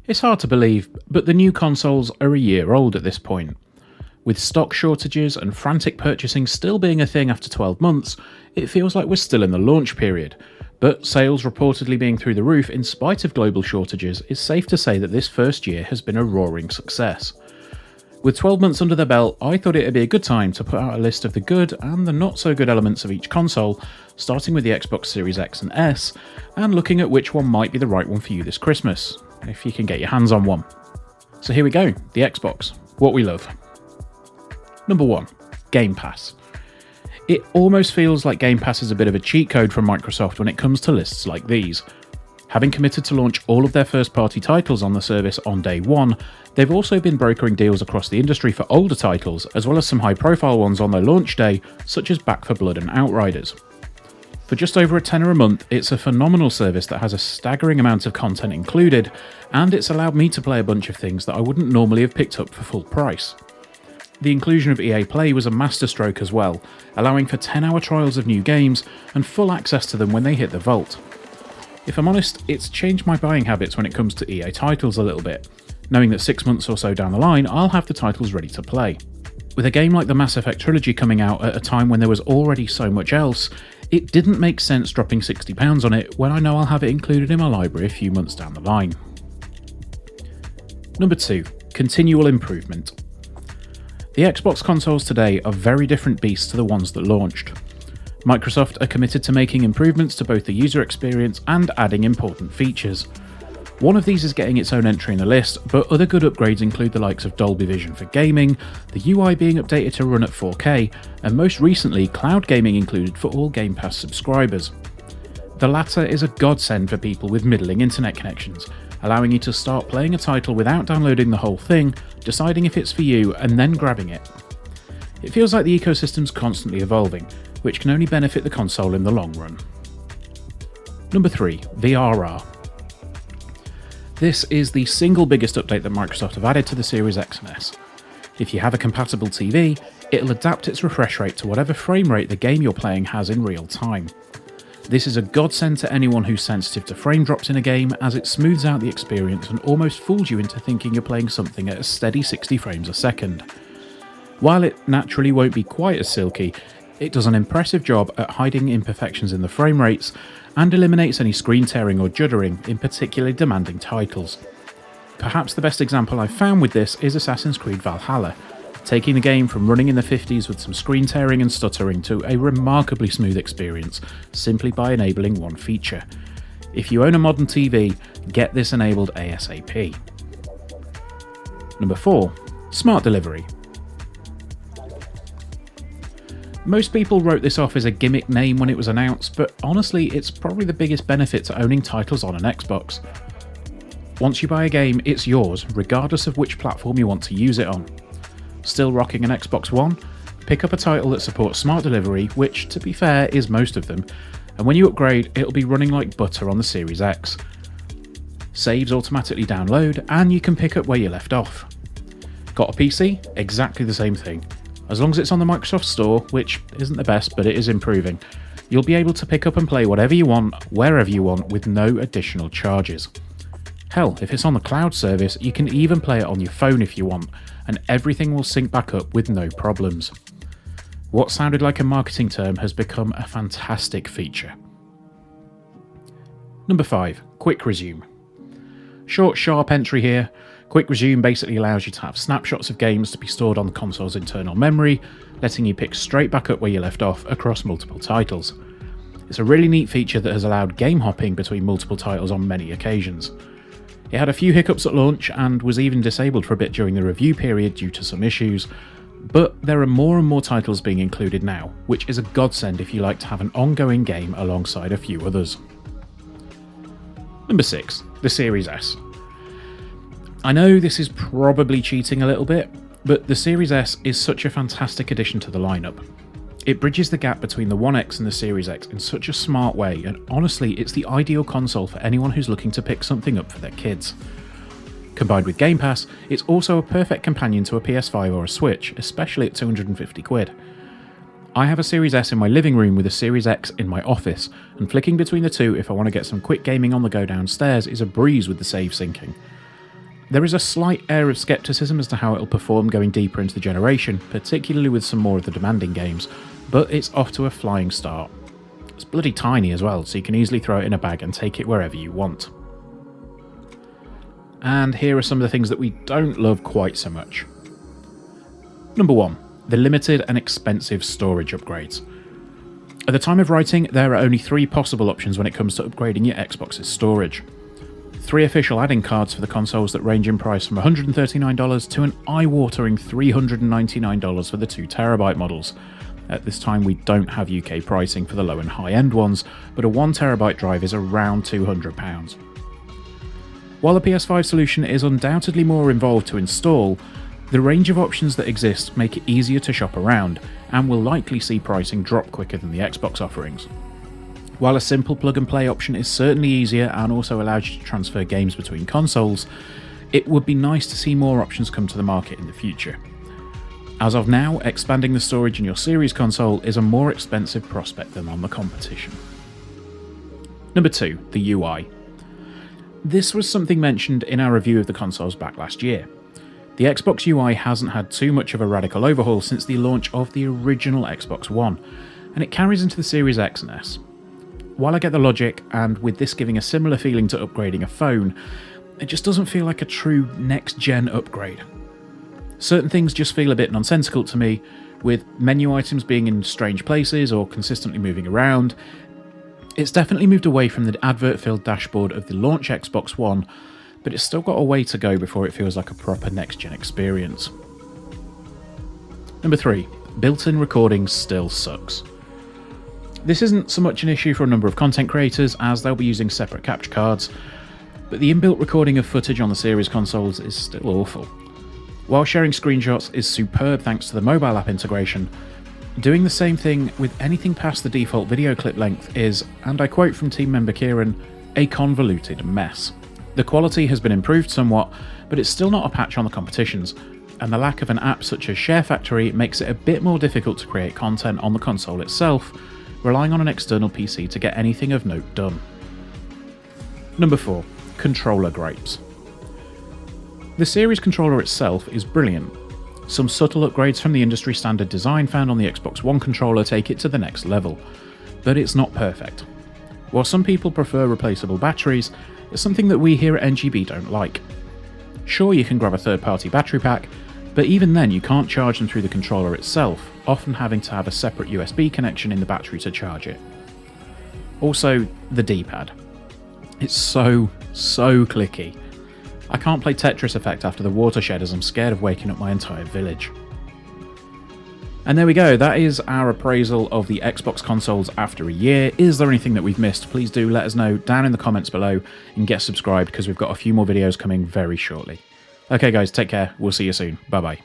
It's hard to believe, but the new consoles are a year old at this point. With stock shortages and frantic purchasing still being a thing after 12 months, it feels like we're still in the launch period. But sales reportedly being through the roof in spite of global shortages, it's safe to say that this first year has been a roaring success. With 12 months under the belt, I thought it would be a good time to put out a list of the good and the not so good elements of each console, starting with the Xbox Series X and S, and looking at which one might be the right one for you this Christmas, if you can get your hands on one. So here we go, the Xbox, what we love. Number 1, Game Pass. It almost feels like Game Pass is a bit of a cheat code from Microsoft when it comes to lists like these. Having committed to launch all of their first-party titles on the service on day one, they've also been brokering deals across the industry for older titles, as well as some high-profile ones on their launch day, such as Back 4 Blood and Outriders. For just over $10 a month, it's a phenomenal service that has a staggering amount of content included, and it's allowed me to play a bunch of things that I wouldn't normally have picked up for full price. The inclusion of EA Play was a masterstroke as well, allowing for 10-hour trials of new games and full access to them when they hit the vault. If I'm honest, it's changed my buying habits when it comes to EA titles a little bit, knowing that 6 months or so down the line I'll have the titles ready to play. With a game like the Mass Effect trilogy coming out at a time when there was already so much else, it didn't make sense dropping £60 on it when I know I'll have it included in my library a few months down the line. Number 2, continual improvement. The Xbox consoles today are very different beasts to the ones that launched. Microsoft are committed to making improvements to both the user experience and adding important features. One of these is getting its own entry in the list, but other good upgrades include the likes of Dolby Vision for gaming, the UI being updated to run at 4K, and most recently cloud gaming included for all Game Pass subscribers. The latter is a godsend for people with middling internet connections, allowing you to start playing a title without downloading the whole thing, deciding if it's for you, and then grabbing it. It feels like the ecosystem's constantly evolving, which can only benefit the console in the long run. Number 3, VRR. This is the single biggest update that Microsoft have added to the Series X and S. If you have a compatible TV, it'll adapt its refresh rate to whatever frame rate the game you're playing has in real time. This is a godsend to anyone who's sensitive to frame drops in a game, as it smooths out the experience and almost fools you into thinking you're playing something at a steady 60 frames a second. While it naturally won't be quite as silky, it does an impressive job at hiding imperfections in the frame rates and eliminates any screen tearing or juddering in particularly demanding titles. Perhaps the best example I've found with this is Assassin's Creed Valhalla, taking the game from running in the 50s with some screen tearing and stuttering to a remarkably smooth experience simply by enabling one feature. If you own a modern TV, get this enabled ASAP. Number 4, Smart Delivery. Most people wrote this off as a gimmick name when it was announced, but honestly it's probably the biggest benefit to owning titles on an Xbox. Once you buy a game, it's yours, regardless of which platform you want to use it on. Still rocking an Xbox One? Pick up a title that supports Smart Delivery, which, to be fair, is most of them, and when you upgrade, it'll be running like butter on the Series X. Saves automatically download, and you can pick up where you left off. Got a PC? Exactly the same thing. As long as it's on the Microsoft Store, which isn't the best, but it is improving, you'll be able to pick up and play whatever you want, wherever you want, with no additional charges. Hell, if it's on the cloud service, you can even play it on your phone if you want, and everything will sync back up with no problems. What sounded like a marketing term has become a fantastic feature. Number 5, Quick Resume. Short, sharp entry here. Quick Resume basically allows you to have snapshots of games to be stored on the console's internal memory, letting you pick straight back up where you left off across multiple titles. It's a really neat feature that has allowed game hopping between multiple titles on many occasions. It had a few hiccups at launch and was even disabled for a bit during the review period due to some issues, but there are more and more titles being included now, which is a godsend if you like to have an ongoing game alongside a few others. Number 6, the Series S. I know this is probably cheating a little bit, but the Series S is such a fantastic addition to the lineup. It bridges the gap between the One X and the Series X in such a smart way, and honestly it's the ideal console for anyone who's looking to pick something up for their kids. Combined with Game Pass, it's also a perfect companion to a PS5 or a Switch, especially at £250. I have a Series S in my living room with a Series X in my office, and flicking between the two if I want to get some quick gaming on the go downstairs is a breeze with the save syncing. There is a slight air of skepticism as to how it'll perform going deeper into the generation, particularly with some more of the demanding games, but it's off to a flying start. It's bloody tiny as well, so you can easily throw it in a bag and take it wherever you want. And here are some of the things that we don't love quite so much. Number 1. The limited and expensive storage upgrades. At the time of writing, there are only 3 possible options when it comes to upgrading your Xbox's storage. 3 official add-in cards for the consoles that range in price from $139 to an eye-watering $399 for the 2TB models. At this time we don't have UK pricing for the low and high-end ones, but a 1TB drive is around £200. While the PS5 solution is undoubtedly more involved to install, the range of options that exist make it easier to shop around, and will likely see pricing drop quicker than the Xbox offerings. While a simple plug-and-play option is certainly easier and also allows you to transfer games between consoles, it would be nice to see more options come to the market in the future. As of now, expanding the storage in your Series console is a more expensive prospect than on the competition. Number 2. The UI. This was something mentioned in our review of the consoles back last year. The Xbox UI hasn't had too much of a radical overhaul since the launch of the original Xbox One, and it carries into the Series X and S. While I get the logic, and with this giving a similar feeling to upgrading a phone, it just doesn't feel like a true next-gen upgrade. Certain things just feel a bit nonsensical to me, with menu items being in strange places or consistently moving around. It's definitely moved away from the advert-filled dashboard of the launch Xbox One, but it's still got a way to go before it feels like a proper next-gen experience. Number 3. Built-in recording still sucks. This isn't so much an issue for a number of content creators, as they'll be using separate capture cards, but the inbuilt recording of footage on the Series consoles is still awful. While sharing screenshots is superb thanks to the mobile app integration, doing the same thing with anything past the default video clip length is, and I quote from team member Kieran, a convoluted mess. The quality has been improved somewhat, but it's still not a patch on the competition's, and the lack of an app such as Share Factory makes it a bit more difficult to create content on the console itself, relying on an external PC to get anything of note done. Number 4. Controller gripes. The Series controller itself is brilliant. Some subtle upgrades from the industry standard design found on the Xbox One controller take it to the next level, but it's not perfect. While some people prefer replaceable batteries, it's something that we here at NGB don't like. Sure, you can grab a third-party battery pack, but even then you can't charge them through the controller itself, often having to have a separate USB connection in the battery to charge it. Also, the D-pad. It's so clicky. I can't play Tetris Effect after the watershed as I'm scared of waking up my entire village. And there we go, that is our appraisal of the Xbox consoles after a year. Is there anything that we've missed? Please do let us know down in the comments below and get subscribed because we've got a few more videos coming very shortly. Okay guys, take care, we'll see you soon, bye bye.